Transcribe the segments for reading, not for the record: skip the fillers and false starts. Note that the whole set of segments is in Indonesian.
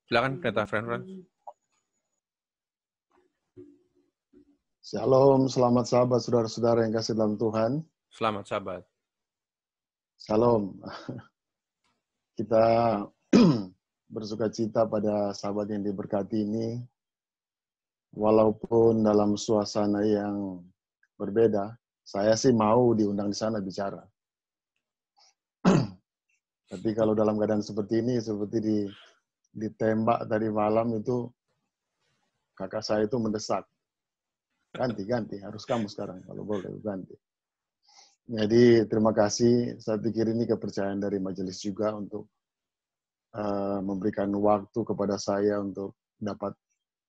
Silakan, Pendeta Franz. Shalom, selamat sahabat saudara-saudara yang kasih dalam Tuhan. Selamat sahabat. Shalom. Kita bersuka cita pada sahabat yang diberkati ini, walaupun dalam suasana yang berbeda. Saya sih mau diundang di sana bicara. Tapi kalau dalam keadaan seperti ini, seperti ditembak tadi malam itu, kakak saya itu mendesak. Ganti, harus kamu sekarang, kalau boleh ganti. Jadi terima kasih, saya pikir ini kepercayaan dari majelis juga untuk memberikan waktu kepada saya untuk dapat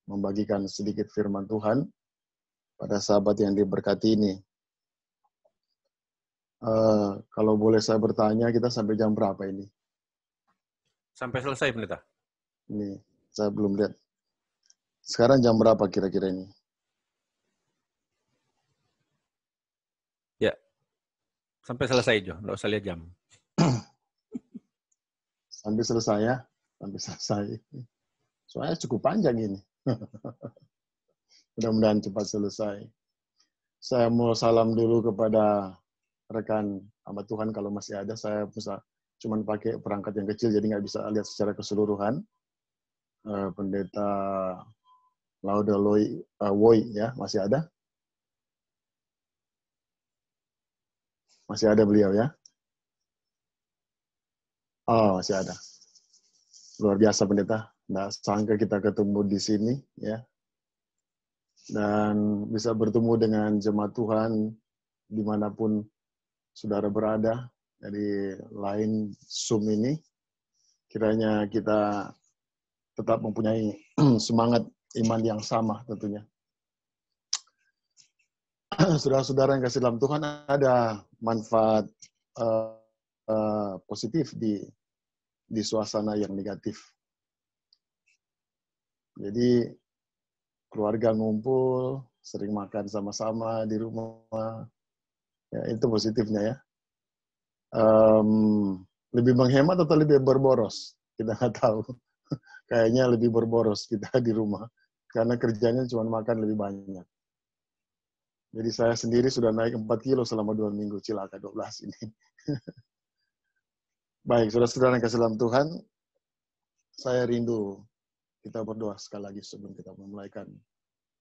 membagikan sedikit firman Tuhan pada sahabat yang diberkati ini. Kalau boleh saya bertanya, kita sampai jam berapa ini? Sampai selesai, Pendeta. Ini, saya belum lihat. Sekarang jam berapa kira-kira ini? Ya, sampai selesai, Jo. Nggak usah lihat jam. Sampai selesai ya? Sampai selesai. Soalnya cukup panjang ini. Mudah-mudahan cepat selesai. Saya mau salam dulu kepada rekan hamba Tuhan kalau masih ada. Saya bisa cuman pakai perangkat yang kecil, jadi nggak bisa lihat secara keseluruhan. Pendeta Lauda Woi ya, masih ada? Masih ada beliau ya? Oh, masih ada. Luar biasa pendeta. Nggak sangka kita ketemu di sini ya. Dan bisa bertemu dengan jemaat Tuhan dimanapun saudara berada dari lain Zoom ini. Kiranya kita tetap mempunyai semangat iman yang sama tentunya. Saudara-saudara yang kasih dalam Tuhan, ada manfaat positif di suasana yang negatif. Jadi keluarga ngumpul, sering makan sama-sama di rumah, ya, itu positifnya ya. Lebih menghemat atau lebih berboros? Kita nggak tahu. Kayaknya lebih berboros kita di rumah, karena kerjanya cuma makan lebih banyak. Jadi saya sendiri sudah naik 4 kilo selama 2 minggu, cilaka 12 ini. Baik, saudara-saudara yang kasih dalam Tuhan, saya rindu kita berdoa sekali lagi sebelum kita memulaikan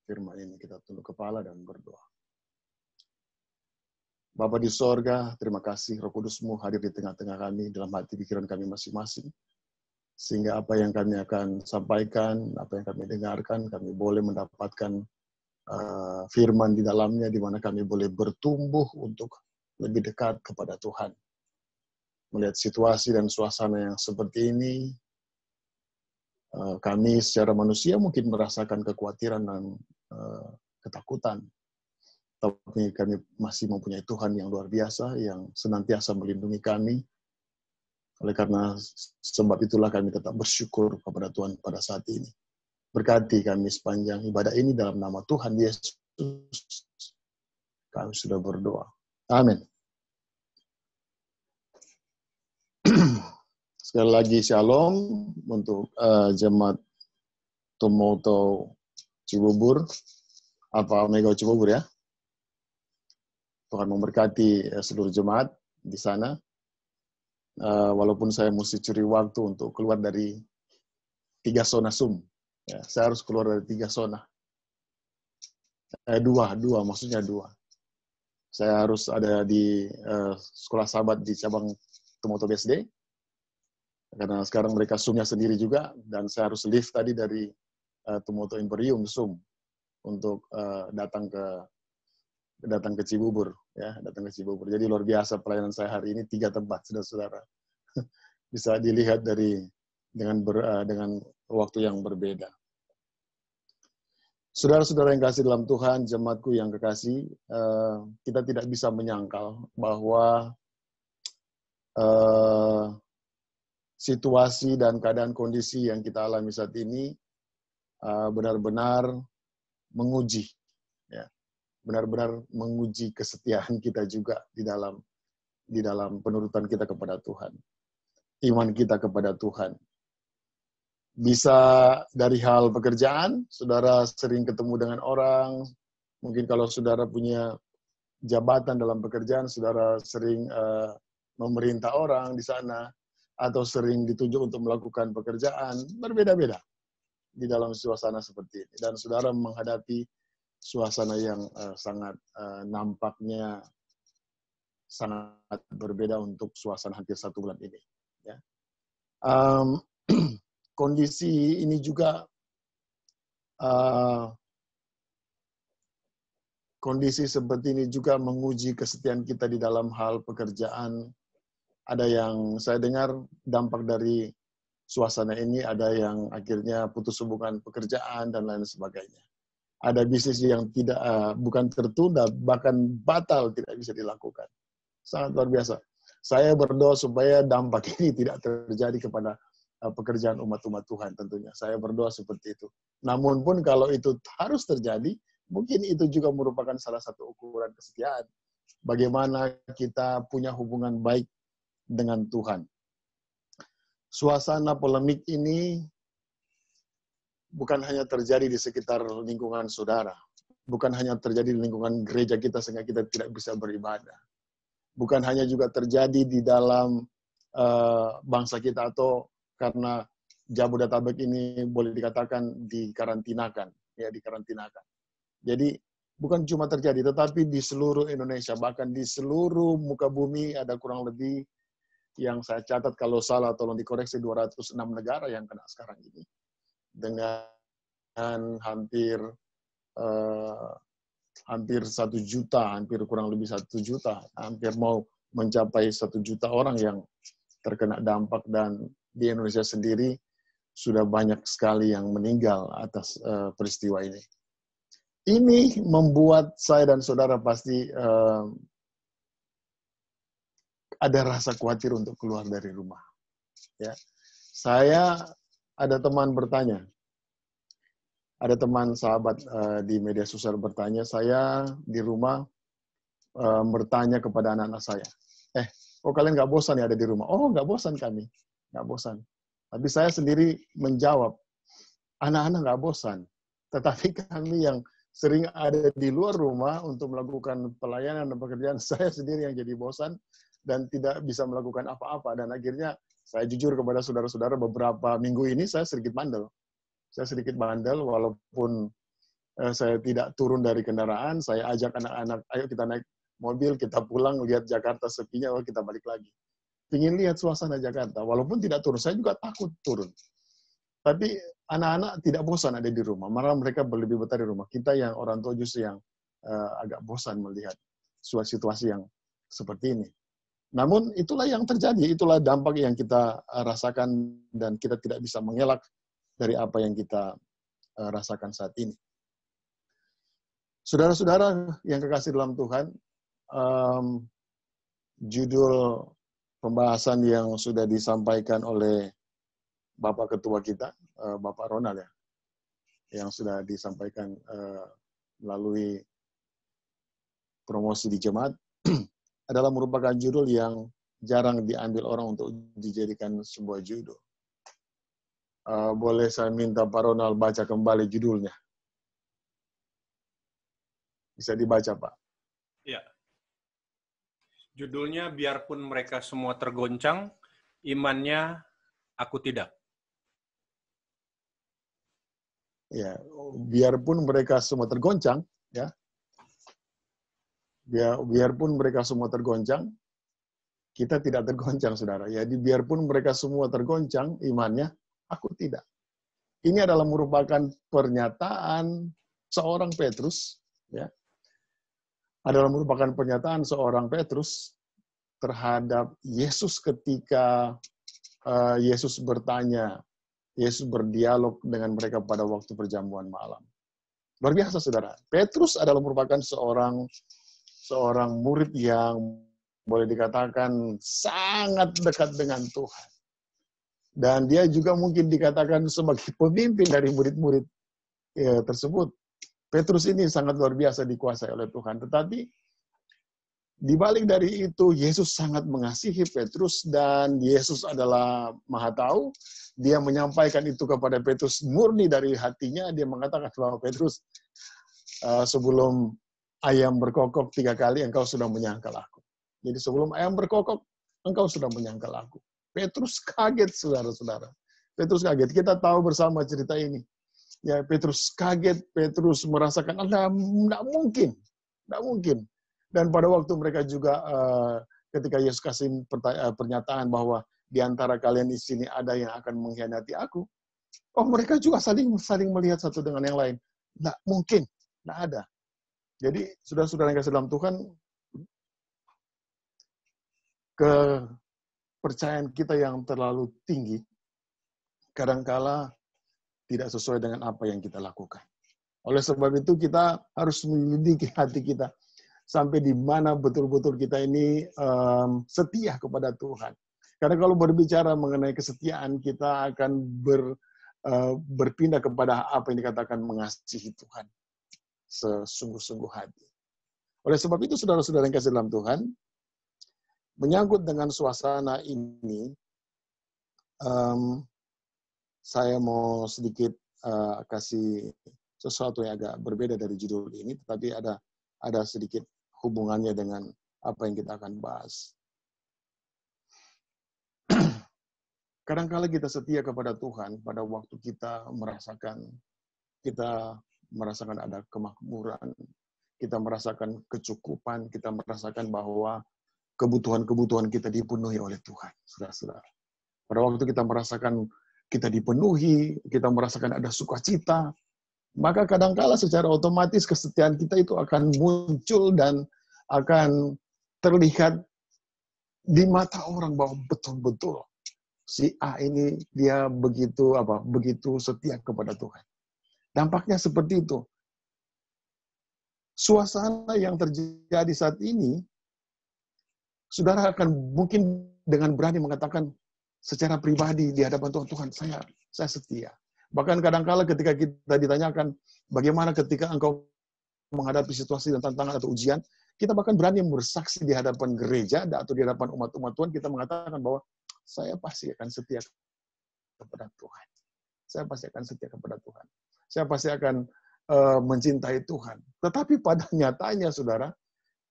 firman ini. Kita tunduk kepala dan berdoa. Bapa di sorga, terima kasih Roh Kudus-Mu hadir di tengah-tengah kami, dalam hati pikiran kami masing-masing. Sehingga apa yang kami akan sampaikan, apa yang kami dengarkan, kami boleh mendapatkan firman di dalamnya, di mana kami boleh bertumbuh untuk lebih dekat kepada Tuhan. Melihat situasi dan suasana yang seperti ini, kami secara manusia mungkin merasakan kekhawatiran dan ketakutan. Tapi kami masih mempunyai Tuhan yang luar biasa, yang senantiasa melindungi kami. Oleh karena sebab itulah kami tetap bersyukur kepada Tuhan pada saat ini. Berkati kami sepanjang ibadah ini dalam nama Tuhan Yesus. Kami sudah berdoa. Amin. Sekali lagi shalom untuk jemaat Tumoto Cibubur, Alfa Omega Cibubur ya. Tuhan memberkati seluruh jemaat di sana. Walaupun saya mesti curi waktu untuk keluar dari 3 zona Zoom. Ya, saya harus keluar dari 3 zona. Dua, maksudnya 2. Saya harus ada di sekolah sahabat di cabang Tumoto BSD. Karena sekarang mereka Zoom-nya sendiri juga. Dan saya harus live tadi dari Tumoto Imperium Zoom untuk datang ke Cibubur. Ya, datang ke Cibubur. Jadi luar biasa pelayanan saya hari ini, 3 tempat, saudara-saudara. Bisa dilihat dengan waktu yang berbeda. Saudara-saudara yang kasih dalam Tuhan, jemaatku yang kekasih, kita tidak bisa menyangkal bahwa situasi dan keadaan kondisi yang kita alami saat ini benar-benar menguji, ya, benar-benar menguji kesetiaan kita juga di dalam penurutan kita kepada Tuhan, iman kita kepada Tuhan. Bisa dari hal pekerjaan, saudara sering ketemu dengan orang. Mungkin kalau saudara punya jabatan dalam pekerjaan, saudara sering memerintah orang di sana, atau sering ditunjuk untuk melakukan pekerjaan, berbeda-beda di dalam suasana seperti ini. Dan saudara menghadapi suasana yang sangat nampaknya sangat berbeda untuk suasana hampir 1 bulan ini. Ya. Kondisi ini juga kondisi seperti ini juga menguji kesetiaan kita di dalam hal pekerjaan. Ada yang saya dengar dampak dari suasana ini, ada yang akhirnya putus hubungan pekerjaan dan lain sebagainya. Ada bisnis yang tidak bukan tertunda, bahkan batal, tidak bisa dilakukan. Sangat luar biasa. Saya berdoa supaya dampak ini tidak terjadi kepada pekerjaan umat-umat Tuhan tentunya. Saya berdoa seperti itu. Namun pun kalau itu harus terjadi, mungkin itu juga merupakan salah satu ukuran kesetiaan. Bagaimana kita punya hubungan baik dengan Tuhan. Suasana polemik ini bukan hanya terjadi di sekitar lingkungan saudara. Bukan hanya terjadi di lingkungan gereja kita sehingga kita tidak bisa beribadah. Bukan hanya juga terjadi di dalam bangsa kita atau karena Jabodetabek ini boleh dikatakan dikarantinakan. Jadi bukan cuma terjadi, tetapi di seluruh Indonesia, bahkan di seluruh muka bumi ada kurang lebih yang saya catat kalau salah tolong dikoreksi 206 negara yang kena sekarang ini. Dengan hampir 1 juta, hampir kurang lebih 1 juta, hampir mau mencapai 1 juta orang yang terkena dampak, dan di Indonesia sendiri sudah banyak sekali yang meninggal atas peristiwa ini. Ini membuat saya dan saudara pasti ada rasa khawatir untuk keluar dari rumah. Ya. Saya ada teman bertanya, ada teman sahabat di media sosial bertanya, saya di rumah bertanya kepada anak-anak saya, kok kalian nggak bosan ya ada di rumah? Oh, nggak bosan kami, nggak bosan. Tapi saya sendiri menjawab, anak-anak nggak bosan, tetapi kami yang sering ada di luar rumah untuk melakukan pelayanan dan pekerjaan, saya sendiri yang jadi bosan dan tidak bisa melakukan apa-apa. Dan akhirnya saya jujur kepada saudara-saudara, beberapa minggu ini saya sedikit bandel. Saya sedikit bandel, walaupun saya tidak turun dari kendaraan, saya ajak anak-anak, ayo kita naik mobil, kita pulang, lihat Jakarta sepinya, kita balik lagi. Ingin lihat suasana Jakarta, walaupun tidak turun, saya juga takut turun. Tapi anak-anak tidak bosan ada di rumah, malah mereka lebih betah di rumah. Kita yang orang tua justru yang agak bosan melihat situasi yang seperti ini. Namun itulah yang terjadi, itulah dampak yang kita rasakan, dan kita tidak bisa mengelak dari apa yang kita rasakan saat ini. Saudara-saudara yang kekasih dalam Tuhan, judul pembahasan yang sudah disampaikan oleh Bapak Ketua kita, Bapak Ronald ya, yang sudah disampaikan melalui promosi di jemaat, adalah merupakan judul yang jarang diambil orang untuk dijadikan sebuah judul. Boleh saya minta Pak Ronald baca kembali judulnya? Bisa dibaca, Pak. Ya. Judulnya, biarpun mereka semua tergoncang, imannya aku tidak. Ya, biarpun mereka semua tergoncang, ya. Biarpun mereka semua tergoncang, kita tidak tergoncang, saudara. Jadi biarpun mereka semua tergoncang, imannya, aku tidak. Ini adalah merupakan pernyataan seorang Petrus, ya. Adalah merupakan pernyataan seorang Petrus terhadap Yesus ketika Yesus bertanya, Yesus berdialog dengan mereka pada waktu perjamuan malam. Luar biasa, saudara. Petrus adalah merupakan seorang murid yang boleh dikatakan sangat dekat dengan Tuhan. Dan dia juga mungkin dikatakan sebagai pemimpin dari murid-murid tersebut. Petrus ini sangat luar biasa dikuasai oleh Tuhan. Tetapi Di balik dari itu, Yesus sangat mengasihi Petrus dan Yesus adalah Maha Tahu. Dia menyampaikan itu kepada Petrus murni dari hatinya. Dia mengatakan bahwa Petrus, sebelum ayam berkokok 3 kali, engkau sudah menyangkal aku. Jadi sebelum ayam berkokok, engkau sudah menyangkal aku. Petrus kaget, saudara-saudara. Petrus kaget. Kita tahu bersama cerita ini. Ya, Petrus kaget, Petrus merasakan, tidak mungkin. Tidak mungkin. Dan pada waktu mereka juga, ketika Yesus kasih pernyataan bahwa di antara kalian di sini ada yang akan mengkhianati aku, mereka juga saling melihat satu dengan yang lain. Tidak mungkin, tidak ada. Jadi, saudara-saudara yang kasih dalam Tuhan, kepercayaan kita yang terlalu tinggi, kadangkala tidak sesuai dengan apa yang kita lakukan. Oleh sebab itu, kita harus menyelidiki hati kita, sampai di mana betul-betul kita ini setia kepada Tuhan. Karena kalau berbicara mengenai kesetiaan, kita akan berpindah kepada apa yang dikatakan mengasihi Tuhan sesungguh-sungguh hati. Oleh sebab itu, saudara-saudara yang kasih dalam Tuhan, menyangkut dengan suasana ini, saya mau sedikit kasih sesuatu yang agak berbeda dari judul ini, tetapi ada sedikit hubungannya dengan apa yang kita akan bahas. Kadang-kala kita setia kepada Tuhan pada waktu kita merasakan ada kemakmuran, kita merasakan kecukupan, kita merasakan bahwa kebutuhan-kebutuhan kita dipenuhi oleh Tuhan, saudara-saudara. Pada waktu kita merasakan kita dipenuhi, kita merasakan ada sukacita, maka kadang-kala secara otomatis kesetiaan kita itu akan muncul dan akan terlihat di mata orang bahwa betul-betul si A ini dia begitu setia kepada Tuhan. Dampaknya seperti itu. Suasana yang terjadi saat ini, saudara akan mungkin dengan berani mengatakan secara pribadi di hadapan Tuhan, saya setia. Bahkan kadang-kala ketika kita ditanyakan, bagaimana ketika engkau menghadapi situasi dan tantangan atau ujian, kita bahkan berani bersaksi di hadapan gereja atau di hadapan umat-umat Tuhan, kita mengatakan bahwa saya pasti akan setia kepada Tuhan. Saya pasti akan setia kepada Tuhan. Saya pasti akan mencintai Tuhan. Tetapi pada nyatanya, saudara,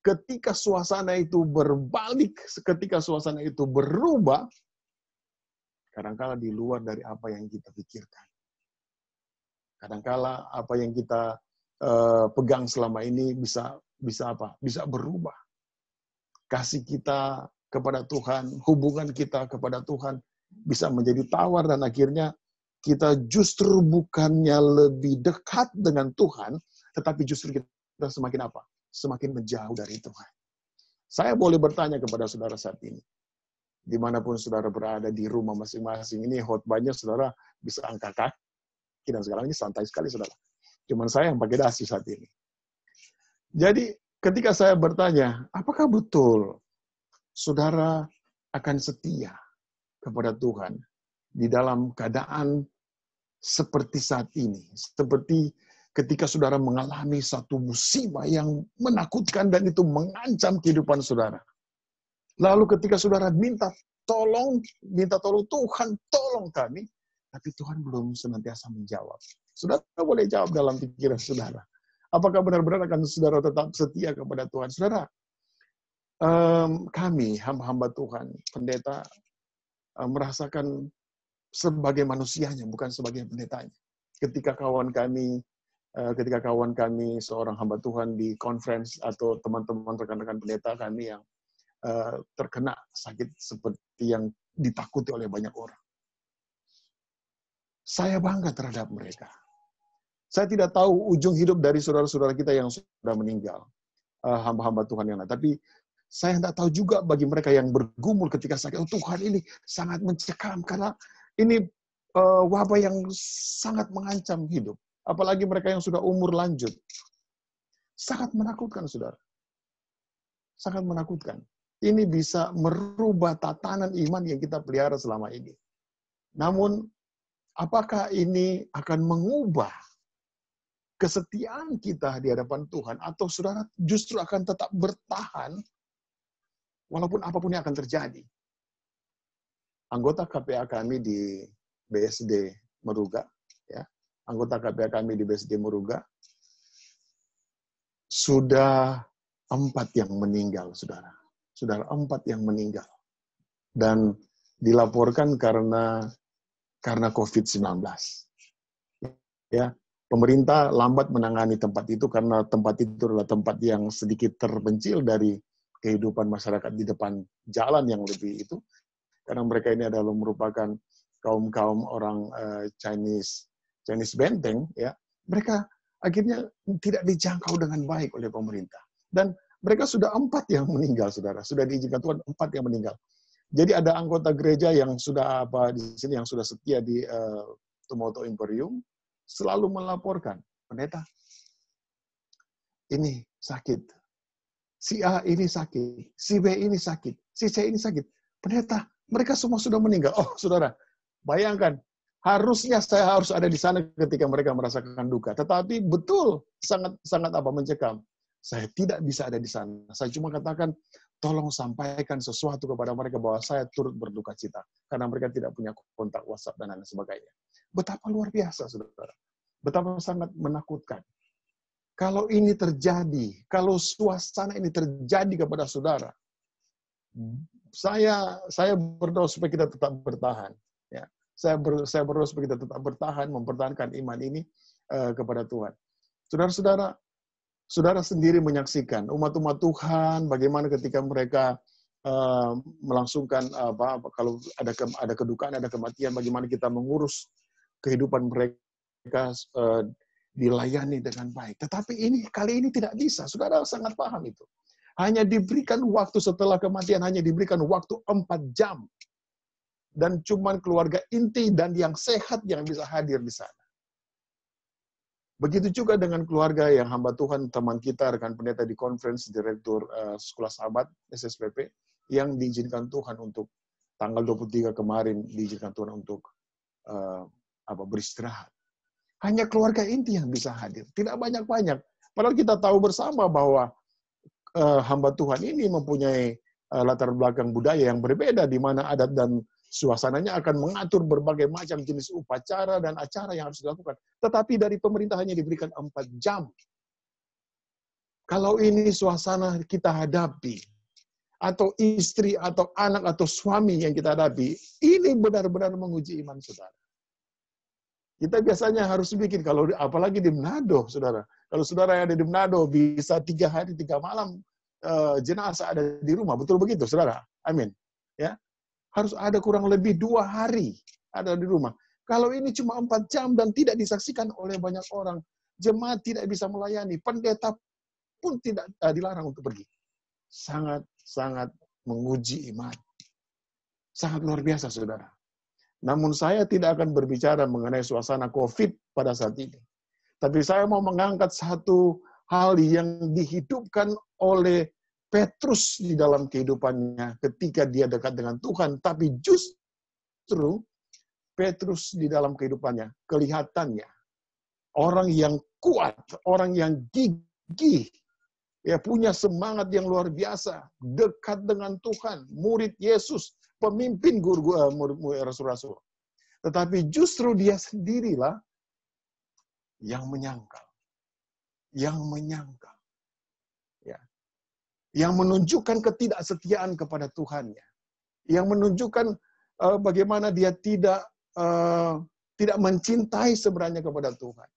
ketika suasana itu berbalik, ketika suasana itu berubah, kadang-kala di luar dari apa yang kita pikirkan. Kadang-kala apa yang kita pegang selama ini bisa berubah. Kasih kita kepada Tuhan, hubungan kita kepada Tuhan bisa menjadi tawar dan akhirnya kita justru bukannya lebih dekat dengan Tuhan, tetapi justru kita semakin apa? Semakin menjauh dari Tuhan. Saya boleh bertanya kepada saudara saat ini, dimanapun saudara berada di rumah masing-masing, ini khotbahnya saudara bisa angkat kaki dan sekarang ini santai sekali, saudara. Cuman saya yang pakai dasi saat ini. Jadi, ketika saya bertanya, apakah betul saudara akan setia kepada Tuhan di dalam keadaan seperti saat ini? Seperti ketika saudara mengalami satu musibah yang menakutkan dan itu mengancam kehidupan saudara. Lalu ketika saudara minta tolong Tuhan, tolong kami, tapi Tuhan belum senantiasa menjawab. Saudara boleh jawab dalam pikiran saudara. Apakah benar-benar akan saudara tetap setia kepada Tuhan? Saudara, kami, hamba-hamba Tuhan, pendeta, merasakan sebagai manusianya, bukan sebagai pendetanya. Ketika kawan kami, seorang hamba Tuhan di conference atau teman-teman rekan-rekan pendeta kami yang terkena sakit seperti yang ditakuti oleh banyak orang. Saya bangga terhadap mereka. Saya tidak tahu ujung hidup dari saudara-saudara kita yang sudah meninggal, hamba-hamba Tuhan yang lain. Tapi saya tidak tahu juga bagi mereka yang bergumul ketika sakit. Oh, Tuhan, ini sangat mencekam karena ini wabah yang sangat mengancam hidup. Apalagi mereka yang sudah umur lanjut. Sangat menakutkan, saudara. Sangat menakutkan. Ini bisa merubah tatanan iman yang kita pelihara selama ini. Namun, apakah ini akan mengubah kesetiaan kita di hadapan Tuhan, atau saudara justru akan tetap bertahan walaupun apapun yang akan terjadi. Anggota KPA kami di BSD Meruga, ya, anggota KPA kami di BSD Meruga, sudah 4 yang meninggal, saudara. Saudara, 4 yang meninggal. Dan dilaporkan karena COVID-19. Ya, pemerintah lambat menangani tempat itu karena tempat itu adalah tempat yang sedikit terpencil dari kehidupan masyarakat di depan jalan yang lebih itu. Karena mereka ini adalah merupakan kaum orang Chinese benteng, ya. Mereka akhirnya tidak dijangkau dengan baik oleh pemerintah. Dan mereka sudah 4 yang meninggal, saudara. Sudah diizinkan Tuhan 4 yang meninggal. Jadi ada anggota gereja yang sudah di sini yang sudah setia di Tumoto Imperium selalu melaporkan, pendeta, ini sakit, si A ini sakit, si B ini sakit, si C ini sakit. Pendeta, mereka semua sudah meninggal. Oh, saudara, bayangkan, harusnya saya harus ada di sana ketika mereka merasakan duka. Tetapi betul, sangat mencekam. Saya tidak bisa ada di sana. Saya cuma katakan, tolong sampaikan sesuatu kepada mereka bahwa saya turut berduka cita. Karena mereka tidak punya kontak WhatsApp dan lain sebagainya. Betapa luar biasa, saudara. Betapa sangat menakutkan. Kalau ini terjadi, kalau suasana ini terjadi kepada saudara, saya berdoa supaya kita tetap bertahan. Ya. Saya berdoa supaya kita tetap bertahan, mempertahankan iman ini kepada Tuhan. Saudara-saudara, saudara sendiri menyaksikan umat-umat Tuhan bagaimana ketika mereka melangsungkan kalau ada kedukaan, ada kematian, bagaimana kita mengurus kehidupan mereka dilayani dengan baik. Tetapi kali ini tidak bisa. Saudara sangat paham itu. Hanya diberikan waktu setelah kematian, hanya diberikan waktu 4 jam. Dan cuma keluarga inti dan yang sehat yang bisa hadir di sana. Begitu juga dengan keluarga yang hamba Tuhan, teman kita, rekan pendeta di conference, direktur Sekolah Sahabat, SSPP, yang diizinkan Tuhan untuk tanggal 23 kemarin, diizinkan Tuhan untuk beristirahat. Hanya keluarga inti yang bisa hadir. Tidak banyak-banyak. Padahal kita tahu bersama bahwa hamba Tuhan ini mempunyai latar belakang budaya yang berbeda, di mana adat dan suasananya akan mengatur berbagai macam jenis upacara dan acara yang harus dilakukan. Tetapi dari pemerintah hanya diberikan 4 jam. Kalau ini suasana kita hadapi, atau istri, atau anak, atau suami yang kita hadapi, ini benar-benar menguji iman saudara. Kita biasanya harus bikin, kalau apalagi di Manado, saudara. Kalau saudara yang ada di Manado, bisa 3 hari, 3 malam jenazah ada di rumah. Betul begitu, saudara? Amin. Ya. Harus ada kurang lebih 2 hari ada di rumah. Kalau ini cuma 4 jam dan tidak disaksikan oleh banyak orang, jemaat tidak bisa melayani, pendeta pun tidak dilarang untuk pergi. Sangat menguji iman. Sangat luar biasa, saudara. Namun saya tidak akan berbicara mengenai suasana COVID pada saat ini. Tapi saya mau mengangkat satu hal yang dihidupkan oleh Petrus di dalam kehidupannya ketika dia dekat dengan Tuhan. Tapi justru Petrus di dalam kehidupannya, kelihatannya orang yang kuat, orang yang gigih, ya punya semangat yang luar biasa, dekat dengan Tuhan, murid Yesus, pemimpin rasul-rasul. Tetapi justru dia sendirilah yang menyangkal. Yang menyangkal. Ya. Yang menunjukkan ketidaksetiaan kepada Tuhannya. Yang menunjukkan bagaimana dia tidak mencintai sebenarnya kepada Tuhan.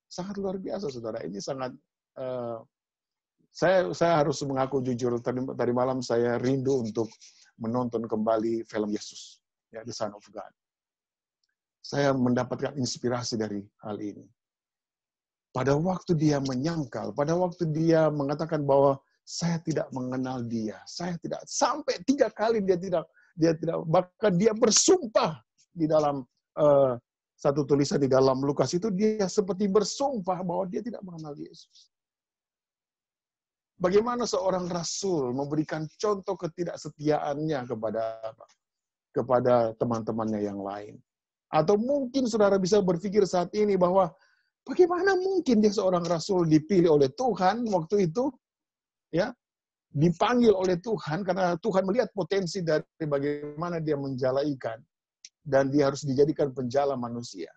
Sangat luar biasa, saudara. Ini sangat saya harus mengaku jujur, tadi malam saya rindu untuk menonton kembali film Yesus, ya, The Son of God. Saya mendapatkan inspirasi dari hal ini. Pada waktu dia menyangkal, pada waktu dia mengatakan bahwa saya tidak mengenal dia, saya tidak, sampai 3 kali dia tidak, bahkan dia bersumpah di dalam satu tulisan di dalam Lukas itu, dia seperti bersumpah bahwa dia tidak mengenal Yesus. Bagaimana seorang rasul memberikan contoh ketidaksetiaannya kepada teman-temannya yang lain? Atau mungkin saudara bisa berpikir saat ini bahwa bagaimana mungkin dia seorang rasul dipilih oleh Tuhan waktu itu, ya, dipanggil oleh Tuhan karena Tuhan melihat potensi dari bagaimana dia menjala ikan dan dia harus dijadikan penjala manusia.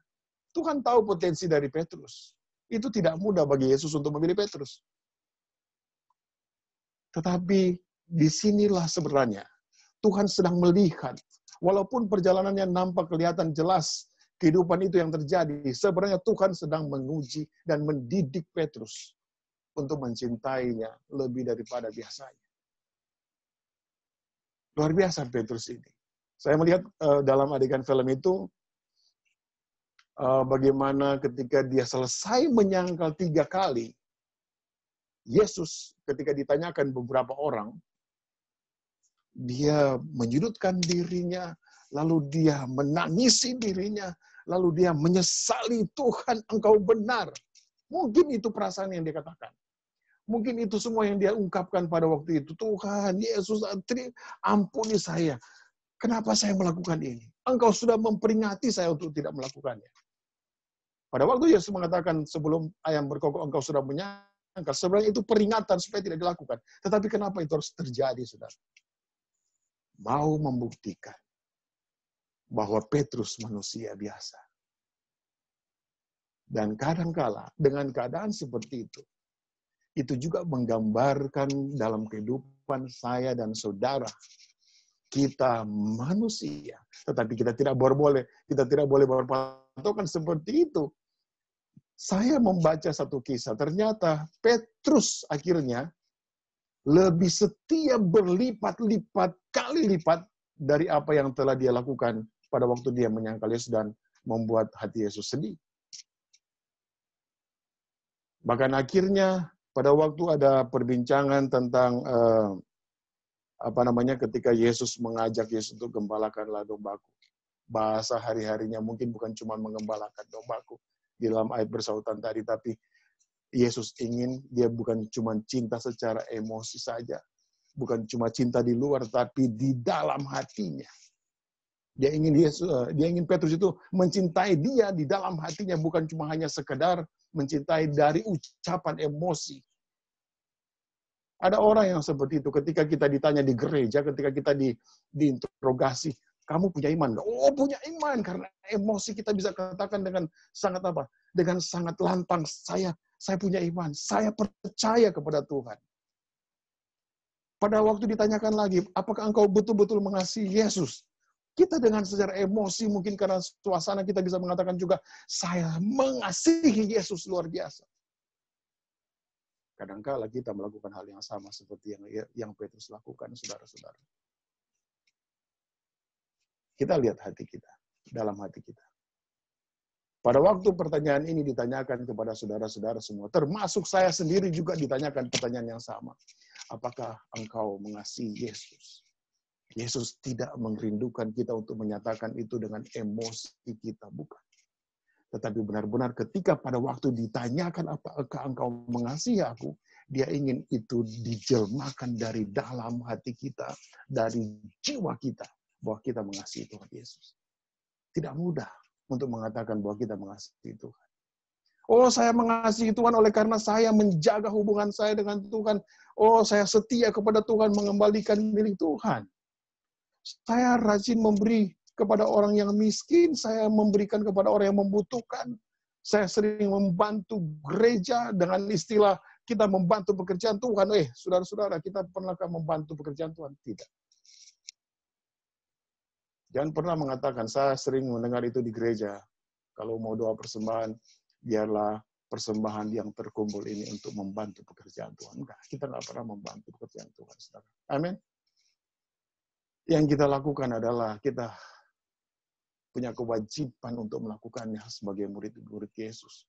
Tuhan tahu potensi dari Petrus. Itu tidak mudah bagi Yesus untuk memilih Petrus. Tetapi disinilah sebenarnya Tuhan sedang melihat, walaupun perjalanannya nampak kelihatan jelas kehidupan itu yang terjadi, sebenarnya Tuhan sedang menguji dan mendidik Petrus untuk mencintainya lebih daripada biasanya. Luar biasa Petrus ini. Saya melihat dalam adegan film itu, bagaimana ketika dia selesai menyangkal 3 kali, Yesus ketika ditanyakan beberapa orang, dia menyudutkan dirinya, lalu dia menangisi dirinya, lalu dia menyesali, Tuhan engkau benar. Mungkin itu perasaan yang dia katakan. Mungkin itu semua yang dia ungkapkan pada waktu itu. Tuhan, Yesus, ampuni saya. Kenapa saya melakukan ini? Engkau sudah memperingati saya untuk tidak melakukannya. Pada waktu Yesus mengatakan sebelum ayam berkokok engkau sudah menyangkal, sebenarnya itu peringatan supaya tidak dilakukan. Tetapi kenapa itu harus terjadi, saudara? Mau membuktikan bahwa Petrus manusia biasa. Dan kadangkala dengan keadaan seperti itu juga menggambarkan dalam kehidupan saya dan saudara. Kita manusia, tetapi kita tidak boleh berpatokan seperti itu. Saya membaca satu kisah, ternyata Petrus akhirnya lebih setia berlipat-lipat kali lipat dari apa yang telah dia lakukan pada waktu dia menyangkal Yesus dan membuat hati Yesus sedih. Bahkan akhirnya pada waktu ada perbincangan tentang ketika Yesus mengajak Yesus untuk gembalakanlah dombaku. Bahasa hari-harinya mungkin bukan cuma menggembalakan dombaku di dalam ayat bersautan tadi, tapi Yesus ingin dia bukan cuma cinta secara emosi saja, bukan cuma cinta di luar, tapi di dalam hatinya. Dia ingin Petrus itu mencintai dia di dalam hatinya, bukan cuma hanya sekedar mencintai dari ucapan emosi. Ada orang yang seperti itu ketika kita ditanya di gereja, ketika kita diinterogasi, kamu punya iman nggak? Oh, punya iman, karena emosi kita bisa katakan dengan sangat apa? Dengan sangat lantang, saya punya iman, saya percaya kepada Tuhan. Pada waktu ditanyakan lagi, apakah engkau betul-betul mengasihi Yesus? Kita dengan secara emosi, mungkin karena suasana kita bisa mengatakan juga, saya mengasihi Yesus luar biasa. Kadang-kala kita melakukan hal yang sama seperti yang Petrus lakukan, saudara-saudara. Kita lihat hati kita, dalam hati kita. Pada waktu pertanyaan ini ditanyakan kepada saudara-saudara semua, termasuk saya sendiri juga ditanyakan pertanyaan yang sama. Apakah engkau mengasihi Yesus? Yesus tidak merindukan kita untuk menyatakan itu dengan emosi kita, bukan. Tetapi benar-benar ketika pada waktu ditanyakan apakah engkau mengasihi aku, dia ingin itu dijelmakan dari dalam hati kita, dari jiwa kita, bahwa kita mengasihi Tuhan Yesus. Tidak mudah untuk mengatakan bahwa kita mengasihi Tuhan. Oh, saya mengasihi Tuhan oleh karena saya menjaga hubungan saya dengan Tuhan. Oh, saya setia kepada Tuhan, mengembalikan milik Tuhan. Saya rajin memberi kepada orang yang miskin, saya memberikan kepada orang yang membutuhkan. Saya sering membantu gereja dengan istilah kita membantu pekerjaan Tuhan. Saudara-saudara, kita pernahkah membantu pekerjaan Tuhan? Tidak. Jangan pernah mengatakan, saya sering mendengar itu di gereja. Kalau mau doa persembahan, biarlah persembahan yang terkumpul ini untuk membantu pekerjaan Tuhan. Enggak, kita nggak pernah membantu pekerjaan Tuhan. Saudara. Amin. Yang kita lakukan adalah kita punya kewajiban untuk melakukannya sebagai murid-murid Yesus.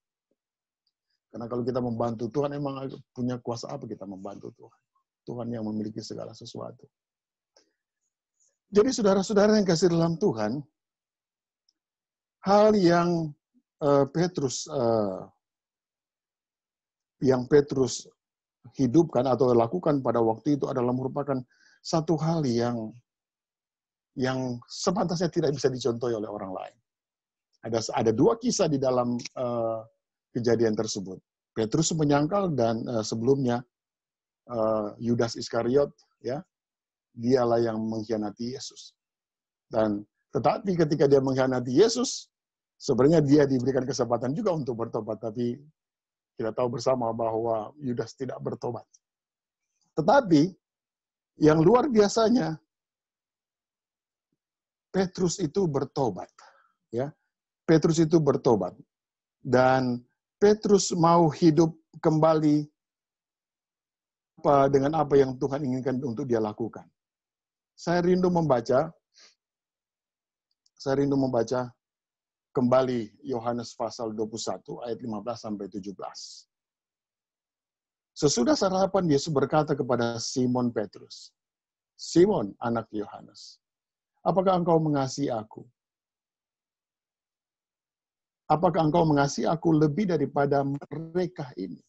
Karena kalau kita membantu Tuhan, emang punya kuasa apa kita membantu Tuhan? Tuhan yang memiliki segala sesuatu. Jadi saudara-saudara yang kasih dalam Tuhan, hal yang Petrus hidupkan atau lakukan pada waktu itu adalah merupakan satu hal yang sepantasnya tidak bisa dicontohi oleh orang lain. Ada 2 kisah di dalam kejadian tersebut. Petrus menyangkal dan sebelumnya Yudas Iskariot, ya, dialah yang mengkhianati Yesus. Dan tetapi ketika dia mengkhianati Yesus, sebenarnya dia diberikan kesempatan juga untuk bertobat, tapi kita tahu bersama bahwa Yudas tidak bertobat. Tetapi yang luar biasanya, Petrus itu bertobat, ya. Petrus itu bertobat, dan Petrus mau hidup kembali dengan apa yang Tuhan inginkan untuk dia lakukan. Saya rindu membaca kembali Yohanes pasal 21 ayat 15 sampai 17. Sesudah sarapan, Yesus berkata kepada Simon Petrus, "Simon, anak Yohanes, apakah engkau mengasihi aku? Apakah engkau mengasihi aku lebih daripada mereka ini?"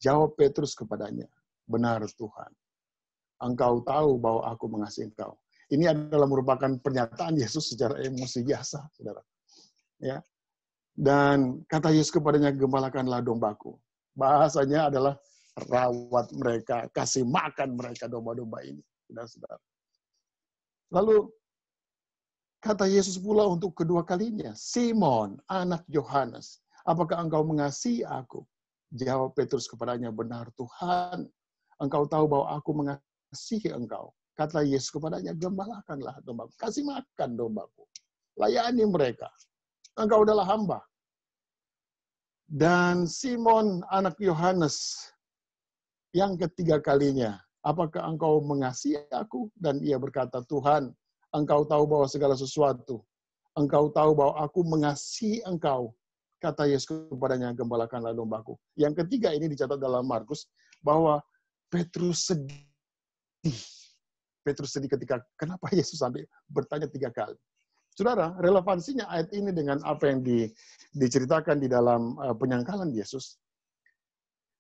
Jawab Petrus kepadanya, "Benar Tuhan, engkau tahu bahwa aku mengasihi engkau." Ini adalah merupakan pernyataan Yesus secara emosi biasa, saudara. Ya. Dan kata Yesus kepadanya, "Gembalakanlah dombaku." Bahasanya adalah rawat mereka, kasih makan mereka domba-domba ini. Saudara-saudara. Lalu kata Yesus pula untuk kedua kalinya, "Simon, anak Yohanes, apakah engkau mengasihi aku?" Jawab Petrus kepadanya, "Benar Tuhan, engkau tahu bahwa aku mengasihi engkau." Kata Yesus kepadanya, "Gembalakanlah dombaku, kasih makan dombaku, layani mereka. Engkau adalah hamba." Dan Simon, anak Yohanes, yang ketiga kalinya, "Apakah engkau mengasihi aku?" Dan ia berkata, "Tuhan, engkau tahu bahwa segala sesuatu. Engkau tahu bahwa aku mengasihi engkau." Kata Yesus kepadanya, "Gembalakanlah dombaku." Yang ketiga ini dicatat dalam Markus, bahwa Petrus sedih. Petrus sedih ketika, kenapa Yesus sampai bertanya 3 kali. Saudara, relevansinya ayat ini dengan apa yang diceritakan di dalam penyangkalan Yesus.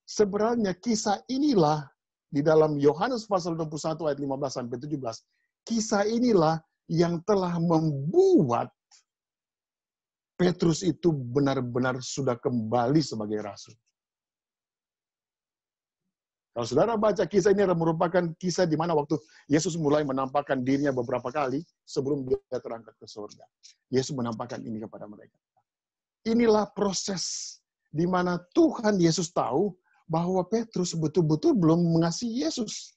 Sebenarnya kisah inilah di dalam Yohanes pasal 21 ayat 15 sampai 17. Kisah inilah yang telah membuat Petrus itu benar-benar sudah kembali sebagai rasul. Kalau saudara baca kisah ini merupakan kisah di mana waktu Yesus mulai menampakkan dirinya beberapa kali sebelum dia terangkat ke surga. Yesus menampakkan ini kepada mereka. Inilah proses di mana Tuhan Yesus tahu bahwa Petrus betul-betul belum mengasihi Yesus.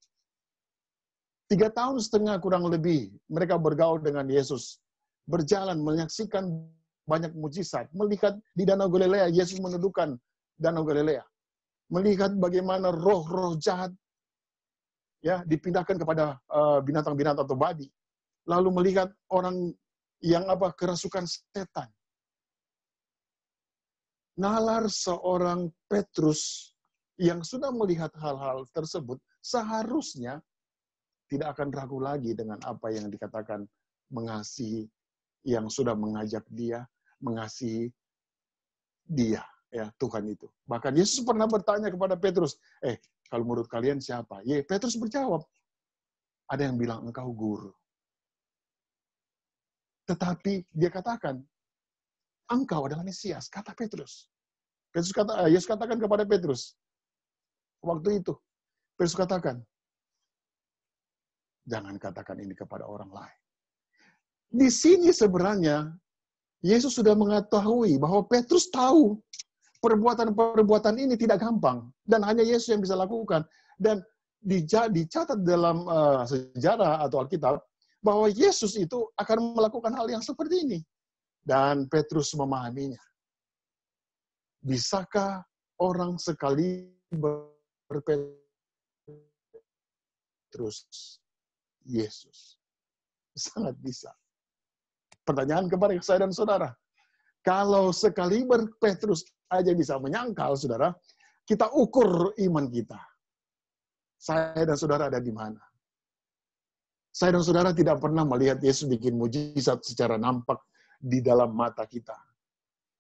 3,5 tahun kurang lebih mereka bergaul dengan Yesus. Berjalan, menyaksikan banyak mujizat. Melihat di Danau Galilea, Yesus menundukkan Danau Galilea. Melihat bagaimana roh-roh jahat ya dipindahkan kepada binatang-binatang atau babi. Lalu melihat orang yang kerasukan setan. Nalar seorang Petrus yang sudah melihat hal-hal tersebut seharusnya tidak akan ragu lagi dengan apa yang dikatakan mengasihi, yang sudah mengajak dia, mengasihi dia. Ya, Tuhan itu. Bahkan Yesus pernah bertanya kepada Petrus, kalau menurut kalian siapa? Petrus berjawab, ada yang bilang engkau guru. Tetapi dia katakan, engkau adalah Mesias, kata Petrus. Yesus katakan kepada Petrus, waktu itu, Petrus katakan, jangan katakan ini kepada orang lain. Di sini sebenarnya, Yesus sudah mengetahui bahwa Petrus tahu perbuatan-perbuatan ini tidak gampang. Dan hanya Yesus yang bisa lakukan. Dan dicatat dalam sejarah atau Alkitab, bahwa Yesus itu akan melakukan hal yang seperti ini. Dan Petrus memahaminya. Bisakah orang sekali berpetrus Yesus? Sangat bisa. Pertanyaan kepada saya dan saudara. Kalau sekali Petrus aja bisa menyangkal, saudara, kita ukur iman kita. Saya dan saudara ada di mana? Saya dan saudara tidak pernah melihat Yesus bikin mujizat secara nampak di dalam mata kita.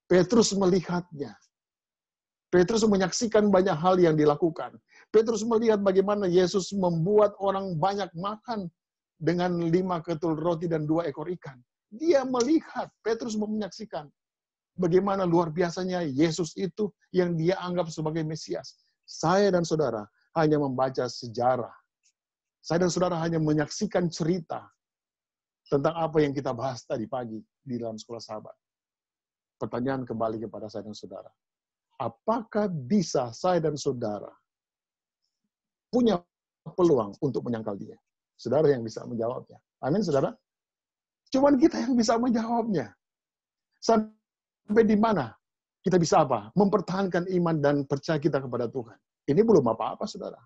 Petrus melihatnya. Petrus menyaksikan banyak hal yang dilakukan. Petrus melihat bagaimana Yesus membuat orang banyak makan dengan 5 ketul roti dan 2 ekor ikan. Dia melihat, Petrus menyaksikan bagaimana luar biasanya Yesus itu yang dia anggap sebagai Mesias. Saya dan saudara hanya membaca sejarah. Saya dan saudara hanya menyaksikan cerita tentang apa yang kita bahas tadi pagi di dalam sekolah sahabat. Pertanyaan kembali kepada saya dan saudara. Apakah bisa saya dan saudara punya peluang untuk menyangkal dia? Saudara yang bisa menjawabnya. Amin, saudara? Cuman kita yang bisa menjawabnya. Sampai di mana kita bisa apa? Mempertahankan iman dan percaya kita kepada Tuhan. Ini belum apa-apa, saudara.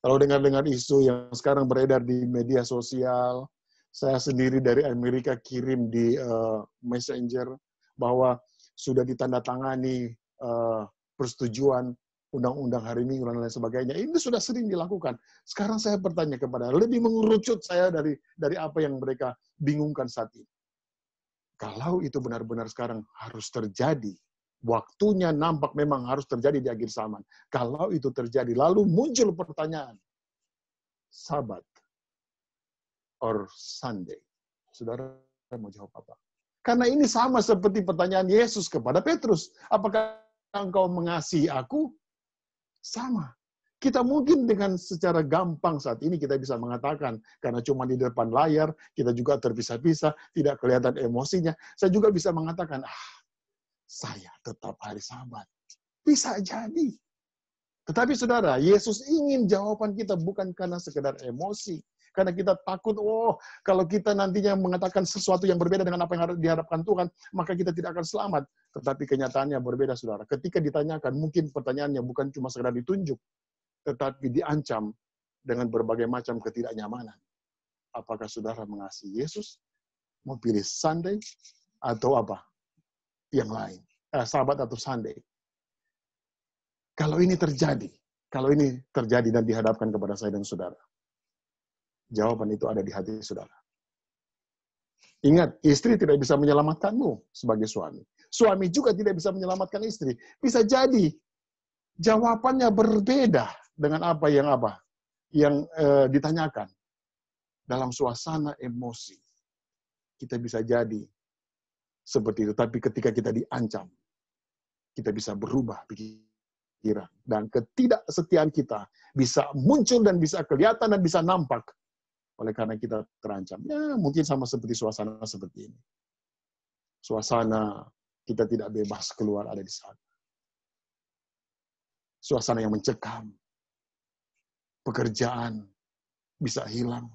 Kalau dengar-dengar isu yang sekarang beredar di media sosial, saya sendiri dari Amerika kirim di Messenger bahwa sudah ditandatangani persetujuan undang-undang hari Minggu dan lain sebagainya. Ini sudah sering dilakukan. Sekarang saya bertanya kepada, lebih mengerucut saya dari apa yang mereka bingungkan saat ini. Kalau itu benar-benar sekarang harus terjadi, waktunya nampak memang harus terjadi di akhir zaman. Kalau itu terjadi, lalu muncul pertanyaan, Sabat or Sunday? Saudara mau jawab apa? Karena ini sama seperti pertanyaan Yesus kepada Petrus. Apakah engkau mengasihi aku? Sama. Kita mungkin dengan secara gampang saat ini kita bisa mengatakan, karena cuma di depan layar, kita juga terpisah-pisah, tidak kelihatan emosinya. Saya juga bisa mengatakan, saya tetap hari Sabat. Bisa jadi. Tetapi saudara, Yesus ingin jawaban kita bukan karena sekedar emosi. Karena kita takut, kalau kita nantinya mengatakan sesuatu yang berbeda dengan apa yang diharapkan Tuhan, maka kita tidak akan selamat. Tetapi kenyataannya berbeda, saudara. Ketika ditanyakan, mungkin pertanyaannya bukan cuma sekedar ditunjuk, tetapi diancam dengan berbagai macam ketidaknyamanan. Apakah saudara mengasihi Yesus? Mau pilih Sunday atau apa? Yang lain. Sabat atau Sunday. Kalau ini terjadi dan dihadapkan kepada saya dan saudara, jawaban itu ada di hati saudara. Ingat, istri tidak bisa menyelamatkanmu sebagai suami. Suami juga tidak bisa menyelamatkan istri. Bisa jadi jawabannya berbeda dengan apa yang ditanyakan. Dalam suasana emosi, kita bisa jadi seperti itu. Tapi ketika kita diancam, kita bisa berubah pikiran. Dan ketidaksetiaan kita bisa muncul dan bisa kelihatan dan bisa nampak. Oleh karena kita terancam. Ya, mungkin sama seperti suasana seperti ini. Suasana kita tidak bebas keluar ada di sana. Suasana yang mencekam. Pekerjaan bisa hilang.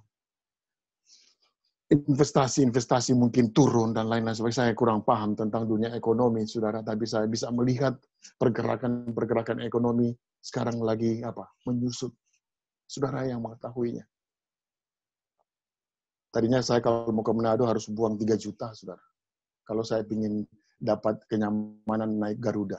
Investasi mungkin turun dan lain-lain sebagainya. Saya kurang paham tentang dunia ekonomi, saudara. Tapi saya bisa melihat pergerakan ekonomi sekarang lagi menyusut. Saudara yang mengetahuinya. Tadinya saya kalau mau ke Manado harus buang 3 juta, saudara. Kalau saya ingin dapat kenyamanan naik Garuda.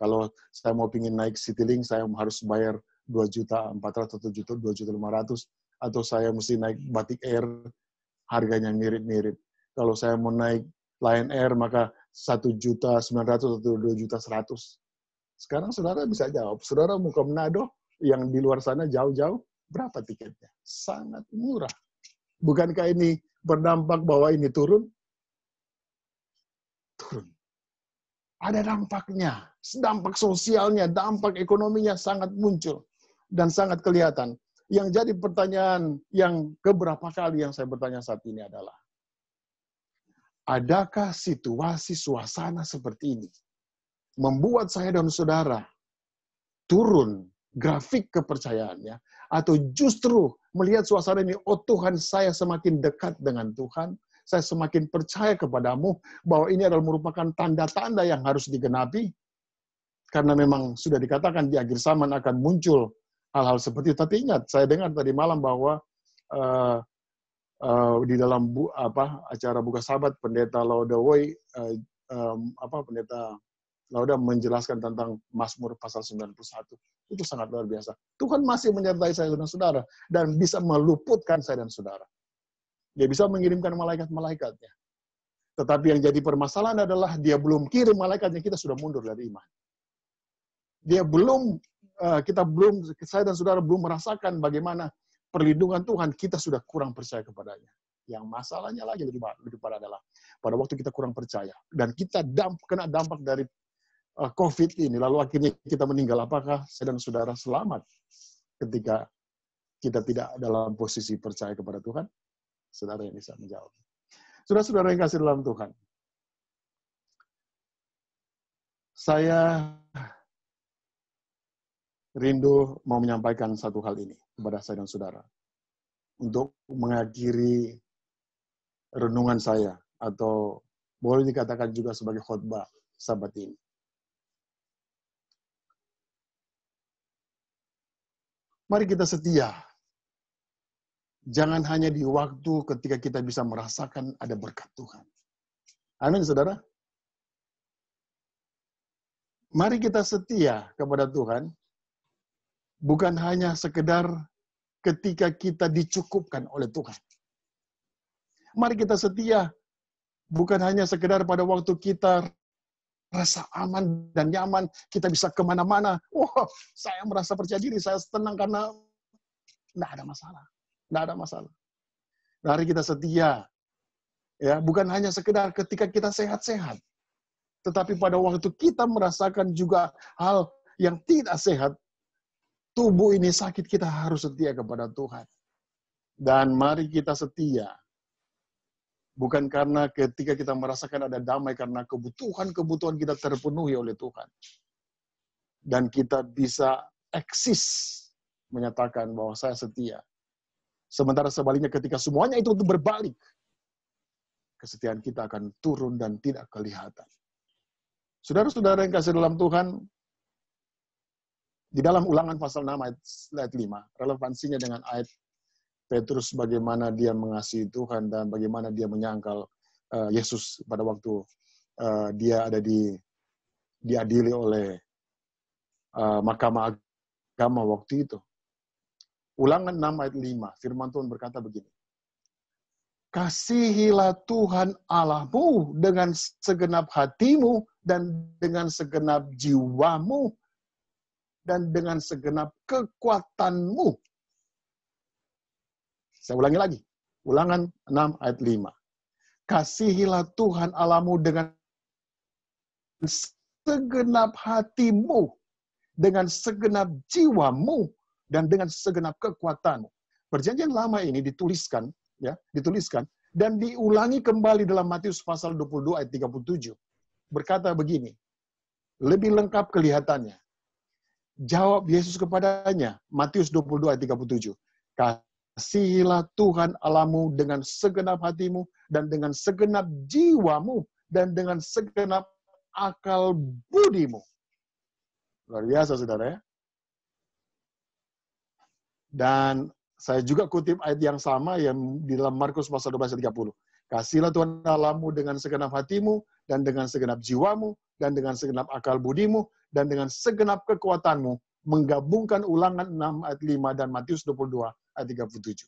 Kalau saya mau ingin naik Citylink, saya harus bayar 2.400.000 atau 2.500.000. Atau saya mesti naik Batik Air, harganya mirip-mirip. Kalau saya mau naik Lion Air, maka 1.900.000 atau 2.100.000. Sekarang saudara bisa jawab. Saudara mau ke Manado, yang di luar sana jauh-jauh, berapa tiketnya? Sangat murah. Bukankah ini berdampak bahwa ini turun? Turun. Ada dampaknya. Dampak sosialnya, dampak ekonominya sangat muncul. Dan sangat kelihatan. Yang jadi pertanyaan yang keberapa kali yang saya bertanya saat ini adalah, adakah situasi suasana seperti ini membuat saya dan saudara turun grafik kepercayaannya, atau justru melihat suasana ini, oh Tuhan, saya semakin dekat dengan Tuhan, saya semakin percaya kepadamu, bahwa ini adalah merupakan tanda-tanda yang harus digenapi, karena memang sudah dikatakan di akhir zaman akan muncul hal-hal seperti itu. Tapi ingat, saya dengar tadi malam bahwa di dalam acara Buka Sabat, Pendeta Laudawoy, Pendeta Lauda menjelaskan tentang Mazmur pasal 91. Itu sangat luar biasa. Tuhan masih menyertai saya dan saudara, dan bisa meluputkan saya dan saudara. Dia bisa mengirimkan malaikat-malaikatnya. Tetapi yang jadi permasalahan adalah dia belum kirim malaikatnya, kita sudah mundur dari iman. Saya dan saudara belum merasakan bagaimana perlindungan Tuhan, kita sudah kurang percaya kepadanya. Yang masalahnya lagi lebih parah adalah pada waktu kita kurang percaya dan kita kena dampak dari COVID ini, lalu akhirnya kita meninggal, apakah saya dan saudara selamat ketika kita tidak dalam posisi percaya kepada Tuhan? Saudara yang bisa menjawab. Saudara-saudara yang kasih dalam Tuhan, saya rindu mau menyampaikan satu hal ini kepada saya dan saudara. Untuk mengakhiri renungan saya, atau boleh dikatakan juga sebagai khotbah Sabat ini. Mari kita setia. Jangan hanya di waktu ketika kita bisa merasakan ada berkat Tuhan. Amin, saudara. Mari kita setia kepada Tuhan, bukan hanya sekedar ketika kita dicukupkan oleh Tuhan. Mari kita setia, bukan hanya sekedar pada waktu kita rasa aman dan nyaman, kita bisa kemana-mana. Wah, saya merasa percaya diri, saya tenang karena tidak ada masalah. Tidak ada masalah. Mari kita setia. Ya, bukan hanya sekedar ketika kita sehat-sehat. Tetapi pada waktu kita merasakan juga hal yang tidak sehat, tubuh ini sakit, kita harus setia kepada Tuhan. Dan mari kita setia. Bukan karena ketika kita merasakan ada damai, karena kebutuhan-kebutuhan kita terpenuhi oleh Tuhan. Dan kita bisa eksis menyatakan bahwa saya setia. Sementara sebaliknya ketika semuanya itu berbalik, kesetiaan kita akan turun dan tidak kelihatan. Saudara-saudara yang kasih dalam Tuhan, di dalam Ulangan pasal 6 ayat 5, relevansinya dengan ayat Petrus bagaimana dia mengasihi Tuhan dan bagaimana dia menyangkal Yesus pada waktu dia ada diadili oleh mahkamah agama waktu itu. Ulangan 6 ayat 5, firman Tuhan berkata begini. Kasihilah Tuhan Allahmu dengan segenap hatimu dan dengan segenap jiwamu dan dengan segenap kekuatanmu. Saya ulangi lagi. Ulangan 6 ayat 5. Kasihilah Tuhan Allahmu dengan segenap hatimu, dengan segenap jiwamu, dan dengan segenap kekuatanmu. Perjanjian lama ini dituliskan dan diulangi kembali dalam Matius pasal 22 ayat 37. Berkata begini, lebih lengkap kelihatannya. Jawab Yesus kepadanya, Matius 22 ayat 37. Kasihilah Tuhan Allahmu dengan segenap hatimu dan dengan segenap jiwamu dan dengan segenap akal budimu. Luar biasa, saudara ya. Dan saya juga kutip ayat yang sama yang di dalam Markus pasal 12 ayat 30. Kasihilah Tuhan Allahmu dengan segenap hatimu dan dengan segenap jiwamu dan dengan segenap akal budimu dan dengan segenap kekuatanmu, menggabungkan Ulangan 6 ayat 5 dan Matius 22 ayat 37.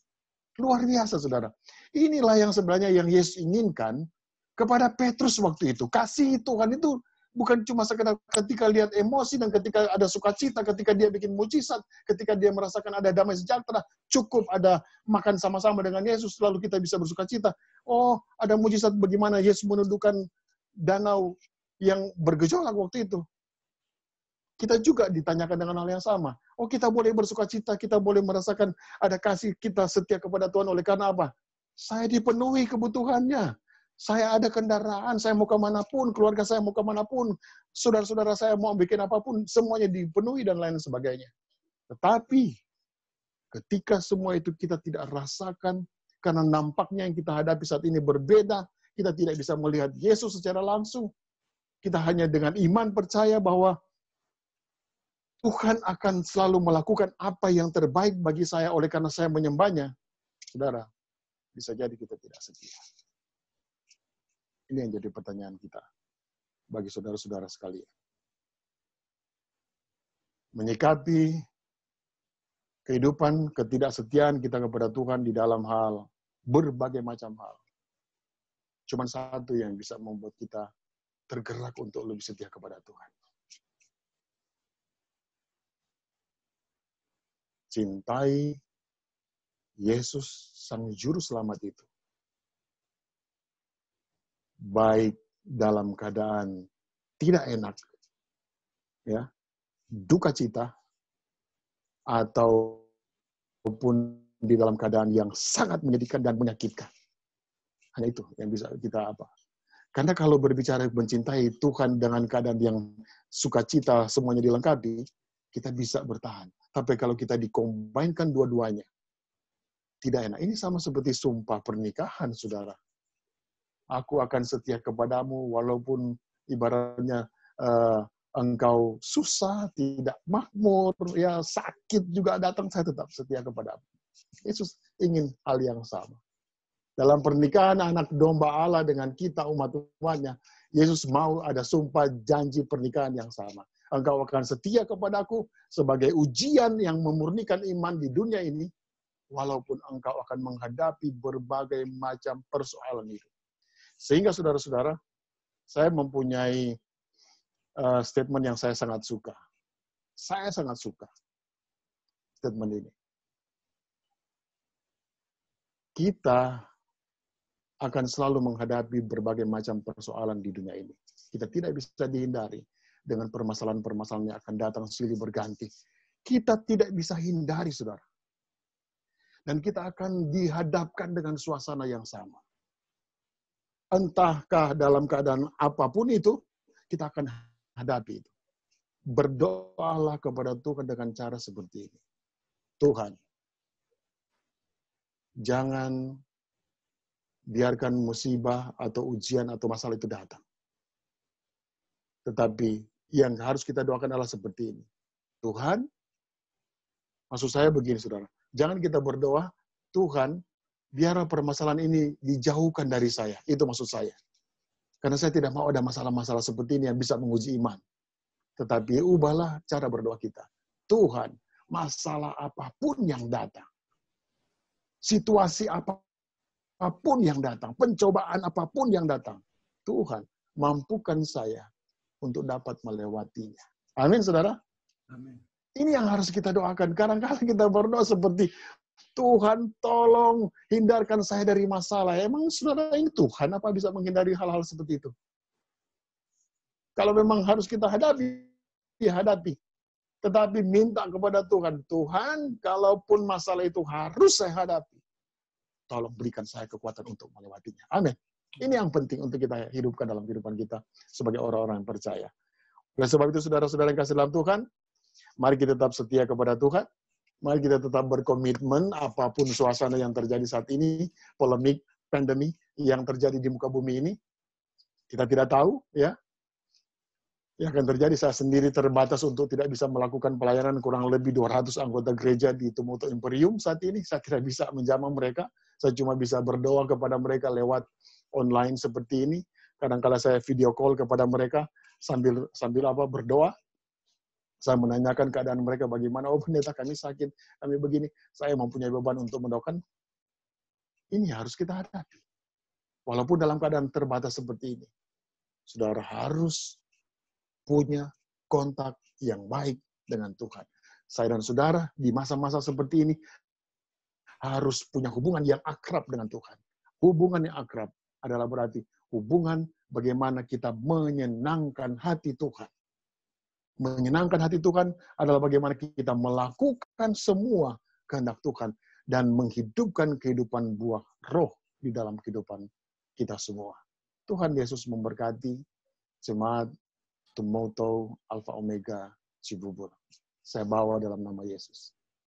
Luar biasa, saudara. Inilah yang sebenarnya yang Yesus inginkan kepada Petrus waktu itu. Kasih Tuhan itu bukan cuma sekedar ketika lihat emosi dan ketika ada sukacita, ketika dia bikin mujizat, ketika dia merasakan ada damai sejahtera, cukup ada makan sama-sama dengan Yesus, lalu kita bisa bersukacita. Oh, ada mujizat bagaimana Yesus menundukkan danau yang bergejolak waktu itu. Kita juga ditanyakan dengan hal yang sama. Oh, kita boleh bersukacita, kita boleh merasakan ada kasih, kita setia kepada Tuhan oleh karena apa? Saya dipenuhi kebutuhannya. Saya ada kendaraan, saya mau kemanapun, keluarga saya mau kemanapun, saudara-saudara saya mau bikin apapun, semuanya dipenuhi dan lain sebagainya. Tetapi, ketika semua itu kita tidak rasakan, karena nampaknya yang kita hadapi saat ini berbeda, kita tidak bisa melihat Yesus secara langsung, kita hanya dengan iman percaya bahwa Tuhan akan selalu melakukan apa yang terbaik bagi saya oleh karena saya menyembahnya. Saudara, bisa jadi kita tidak setia. Ini yang jadi pertanyaan kita bagi saudara-saudara sekalian. Menyikapi kehidupan ketidaksetiaan kita kepada Tuhan di dalam hal berbagai macam hal. Cuma satu yang bisa membuat kita tergerak untuk lebih setia kepada Tuhan. Cintai Yesus Sang Juru Selamat itu. Baik dalam keadaan tidak enak ya, duka cita, ataupun di dalam keadaan yang sangat menyedihkan dan menyakitkan. Hanya itu yang bisa kita apa. Karena kalau berbicara mencintai Tuhan dengan keadaan yang sukacita semuanya dilengkapi, kita bisa bertahan. Tapi kalau kita dikombinkan dua-duanya, tidak enak. Ini sama seperti sumpah pernikahan, saudara. Aku akan setia kepadamu walaupun ibaratnya engkau susah, tidak makmur, ya sakit juga datang, saya tetap setia kepadamu. Yesus ingin hal yang sama. Dalam pernikahan anak domba Allah dengan kita umat-umatnya, Yesus mau ada sumpah janji pernikahan yang sama. Engkau akan setia kepadaku sebagai ujian yang memurnikan iman di dunia ini, walaupun engkau akan menghadapi berbagai macam persoalan itu. Sehingga saudara-saudara, saya mempunyai statement yang saya sangat suka. Saya sangat suka statement ini. Kita akan selalu menghadapi berbagai macam persoalan di dunia ini. Kita tidak bisa dihindari dengan permasalahan-permasalahan yang akan datang silih berganti. Kita tidak bisa hindari, saudara. Dan kita akan dihadapkan dengan suasana yang sama. Entahkah dalam keadaan apapun itu, kita akan hadapi itu. Berdoalah kepada Tuhan dengan cara seperti ini. Tuhan, jangan biarkan musibah atau ujian atau masalah itu datang. Tetapi yang harus kita doakan adalah seperti ini. Tuhan, maksud saya begini, saudara. Jangan kita berdoa, Tuhan, biar permasalahan ini dijauhkan dari saya. Itu maksud saya. Karena saya tidak mau ada masalah-masalah seperti ini yang bisa menguji iman. Tetapi ubahlah cara berdoa kita. Tuhan, masalah apapun yang datang, situasi apapun yang datang, pencobaan apapun yang datang, Tuhan, mampukan saya untuk dapat melewatinya. Amin, saudara? Amin. Ini yang harus kita doakan. Kadang-kadang kita berdoa seperti, Tuhan, tolong hindarkan saya dari masalah. Emang saudara ini Tuhan apa bisa menghindari hal-hal seperti itu? Kalau memang harus kita hadapi, ya hadapi. Tetapi minta kepada Tuhan, Tuhan, kalaupun masalah itu harus saya hadapi, tolong berikan saya kekuatan untuk melewatinya. Amin. Ini yang penting untuk kita hidupkan dalam kehidupan kita sebagai orang-orang yang percaya. Oleh sebab itu, saudara-saudara yang kasih dalam Tuhan, mari kita tetap setia kepada Tuhan. Mari kita tetap berkomitmen apapun suasana yang terjadi saat ini, polemik, pandemi yang terjadi di muka bumi ini. Kita tidak tahu, ya. Yang akan terjadi, saya sendiri terbatas untuk tidak bisa melakukan pelayanan kurang lebih 200 anggota gereja di Tumulto Imperium saat ini. Saya tidak bisa menjamah mereka. Saya cuma bisa berdoa kepada mereka lewat online seperti ini. Kadang-kala saya video call kepada mereka sambil berdoa. Saya menanyakan keadaan mereka bagaimana. Oh pendeta, kami sakit, kami begini. Saya mempunyai beban untuk mendoakan. Ini harus kita hadapi. Walaupun dalam keadaan terbatas seperti ini. Saudara harus punya kontak yang baik dengan Tuhan. Saya dan saudara di masa-masa seperti ini harus punya hubungan yang akrab dengan Tuhan. Hubungan yang akrab adalah berarti hubungan bagaimana kita menyenangkan hati Tuhan. Menyenangkan hati Tuhan adalah bagaimana kita melakukan semua kehendak Tuhan dan menghidupkan kehidupan buah roh di dalam kehidupan kita semua. Tuhan Yesus memberkati jemaat Tumulto Alpha Omega Cibubur. Saya bawa dalam nama Yesus.